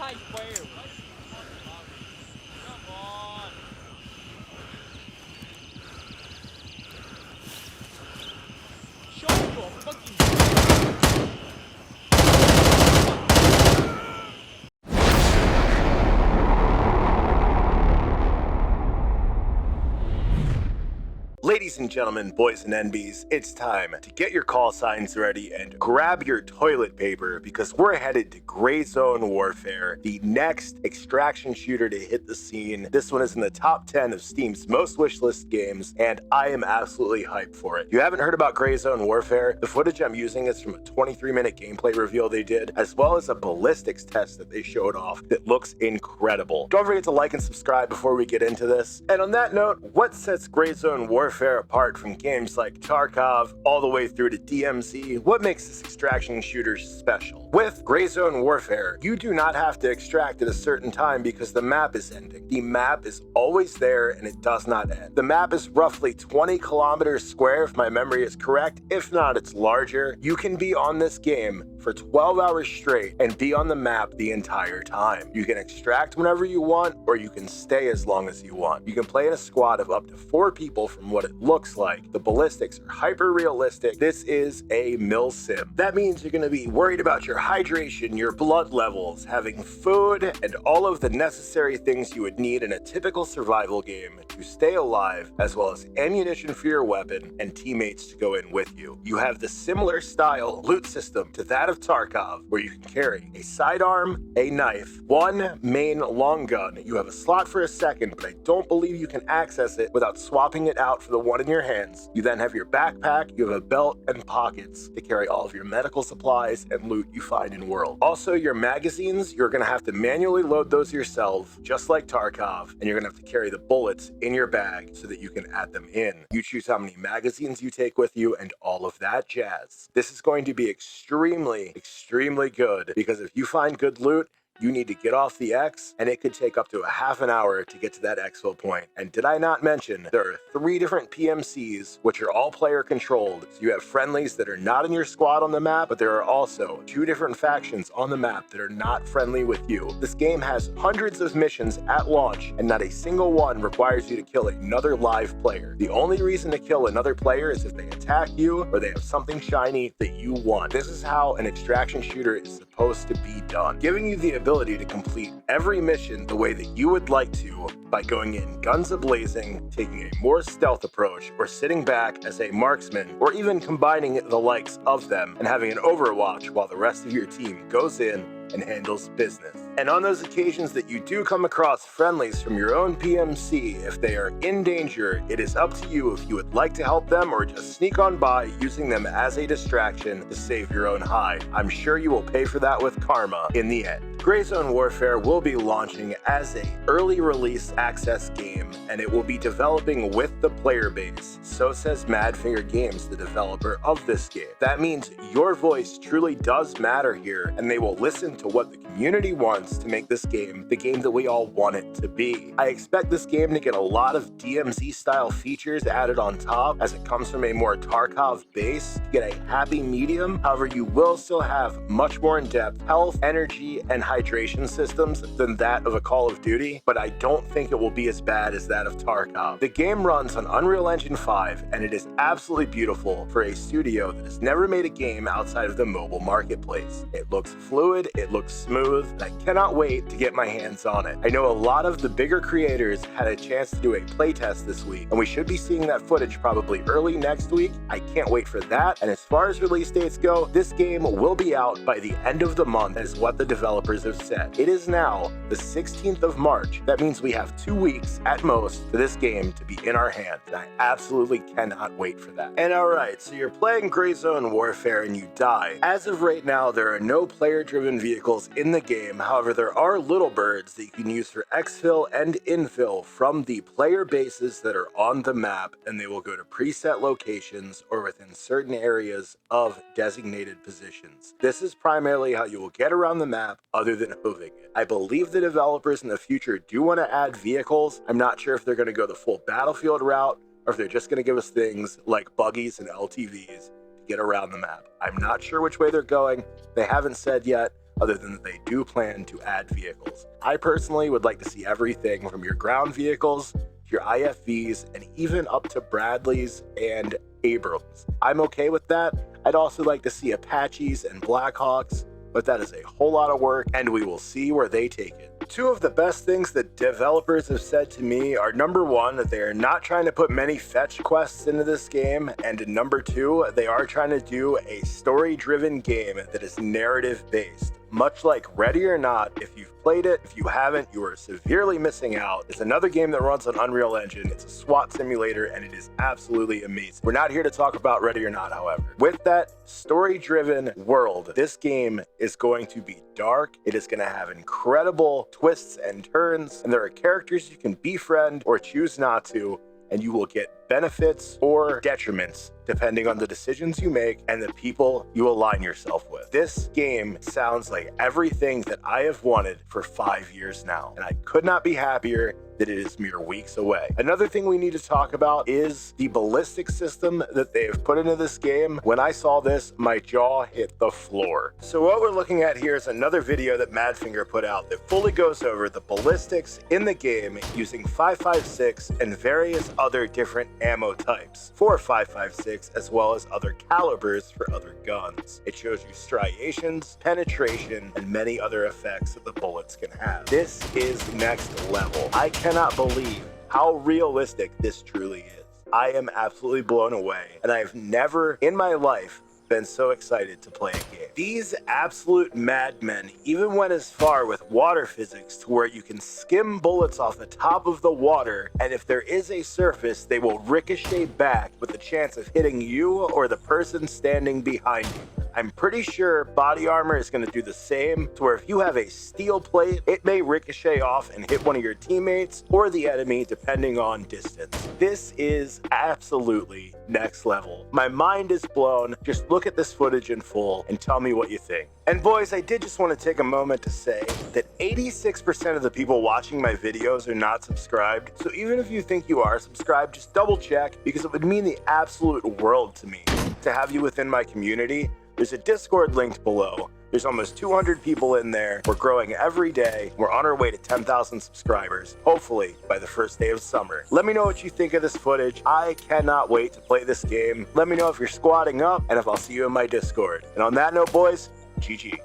I failed. Come on. Show your fucking. Ladies and gentlemen, boys and NBs, it's time to get your call signs ready and grab your toilet paper because we're headed to Gray Zone Warfare, the next extraction shooter to hit the scene. This one is in the top 10 of Steam's most wishlist games, and I am absolutely hyped for it. If you haven't heard about Gray Zone Warfare, the footage I'm using is from a 23-minute gameplay reveal they did, as well as a ballistics test that they showed off that looks incredible. Don't forget to like and subscribe before we get into this. And on that note, what sets Gray Zone Warfare apart from games like Tarkov all the way through to DMZ? What makes this extraction shooter special? With Gray Zone Warfare, you do not have to extract at a certain time because the map is ending. The map is always there and it does not end. The map is roughly 20 kilometers square if my memory is correct. If not, it's larger. You can be on this game for 12 hours straight and be on the map the entire time. You can extract whenever you want, or you can stay as long as you want. You can play in a squad of up to 4 people from what it looks like. The ballistics are hyper realistic. This is a mil sim. That means you're going to be worried about your hydration, your blood levels, having food, and all of the necessary things you would need in a typical survival game to stay alive, as well as ammunition for your weapon and teammates to go in with you. You have the similar style loot system to that of Tarkov, where you can carry a sidearm, a knife, one main long gun. You have a slot for a second, but I don't believe you can access it without swapping it out for the one in your hands. You then have your backpack, you have a belt and pockets to carry all of your medical supplies and loot you find in world. Also, your magazines, you're gonna have to manually load those yourself, just like Tarkov, and you're gonna have to carry the bullets in your bag so that you can add them in. You choose how many magazines you take with you and all of that jazz. This is going to be extremely good because if you find good loot, you need to get off the X, and it could take up to a half an hour to get to that exfil point. And did I not mention, there are 3 different PMCs, which are all player controlled. So you have friendlies that are not in your squad on the map, but there are also 2 different factions on the map that are not friendly with you. This game has hundreds of missions at launch, and not a single one requires you to kill another live player. The only reason to kill another player is if they attack you or they have something shiny that you want. This is how an extraction shooter is supposed to be done, giving you the ability to complete every mission the way that you would like to by going in guns a-blazing, taking a more stealth approach, or sitting back as a marksman, or even combining the likes of them and having an overwatch while the rest of your team goes in and handles business. And on those occasions that you do come across friendlies from your own PMC, if they are in danger, it is up to you if you would like to help them or just sneak on by using them as a distraction to save your own hide. I'm sure you will pay for that with karma in the end. Gray Zone Warfare will be launching as a early release access game, and it will be developing with the player base. So says Madfinger Games, the developer of this game. That means your voice truly does matter here, and they will listen to what the community wants to make this game the game that we all want it to be. I expect this game to get a lot of DMZ style features added on top, as it comes from a more Tarkov base to get a happy medium. However, you will still have much more in-depth health, energy, and hydration systems than that of a Call of Duty, but I don't think it will be as bad as that of Tarkov. The game runs on Unreal Engine 5, and it is absolutely beautiful for a studio that has never made a game outside of the mobile marketplace. It looks fluid, it looks smooth, and I cannot wait to get my hands on it. I know a lot of the bigger creators had a chance to do a playtest this week, and we should be seeing that footage probably early next week. I can't wait for that, and as far as release dates go, this game will be out by the end of the month, is what the developers have said. It is now the 16th of March. That means we have 2 weeks at most for this game to be in our hands, and I absolutely cannot wait for that. And alright, so you're playing Gray Zone Warfare and you die. As of right now, there are no player-driven vehicles in the game. However, there are little birds that you can use for exfil and infill from the player bases that are on the map, and they will go to preset locations or within certain areas of designated positions. This is primarily how you will get around the map other than hooving it. I believe the developers in the future do want to add vehicles. I'm not sure if they're going to go the full Battlefield route or if they're just going to give us things like buggies and LTVs to get around the map. I'm not sure which way they're going. They haven't said yet, other than that they do plan to add vehicles. I personally would like to see everything from your ground vehicles, your IFVs, and even up to Bradleys and Abrams. I'm okay with that. I'd also like to see Apaches and Blackhawks, but that is a whole lot of work, and we will see where they take it. Two of the best things that developers have said to me are, number one, that they are not trying to put many fetch quests into this game, and number two, they are trying to do a story-driven game that is narrative-based. Much like Ready or Not, if you've played it, if you haven't, you are severely missing out. It's another game that runs on Unreal Engine. It's a SWAT simulator, and it is absolutely amazing. We're not here to talk about Ready or Not, however. With that story-driven world, this game is going to be dark. It is going to have incredible twists and turns, and there are characters you can befriend or choose not to, and you will get benefits or detriments depending on the decisions you make and the people you align yourself with. This game sounds like everything that I have wanted for 5 years now, and I could not be happier that it is mere weeks away. Another thing we need to talk about is the ballistic system that they have put into this game. When I saw this, my jaw hit the floor. So what we're looking at here is another video that Madfinger put out that fully goes over the ballistics in the game using 5.56 and various other different ammo types for 5.56, as well as other calibers for other guns. It shows you striations, penetration, and many other effects that the bullets can have. This is next level. I cannot believe how realistic this truly is. I am absolutely blown away, and I have never in my life been so excited to play a game. These absolute madmen even went as far with water physics to where you can skim bullets off the top of the water, and if there is a surface, they will ricochet back with the chance of hitting you or the person standing behind you. I'm pretty sure body armor is going to do the same, to where if you have a steel plate, it may ricochet off and hit one of your teammates or the enemy depending on distance. This is absolutely next level. My mind is blown. Just look at this footage in full and tell me what you think. And boys, I did just want to take a moment to say that 86% of the people watching my videos are not subscribed. So even if you think you are subscribed, just double check, because it would mean the absolute world to me to have you within my community. There's a Discord linked below. There's almost 200 people in there. We're growing every day. We're on our way to 10,000 subscribers, hopefully by the first day of summer. Let me know what you think of this footage. I cannot wait to play this game. Let me know if you're squatting up and if I'll see you in my Discord. And on that note, boys, GG.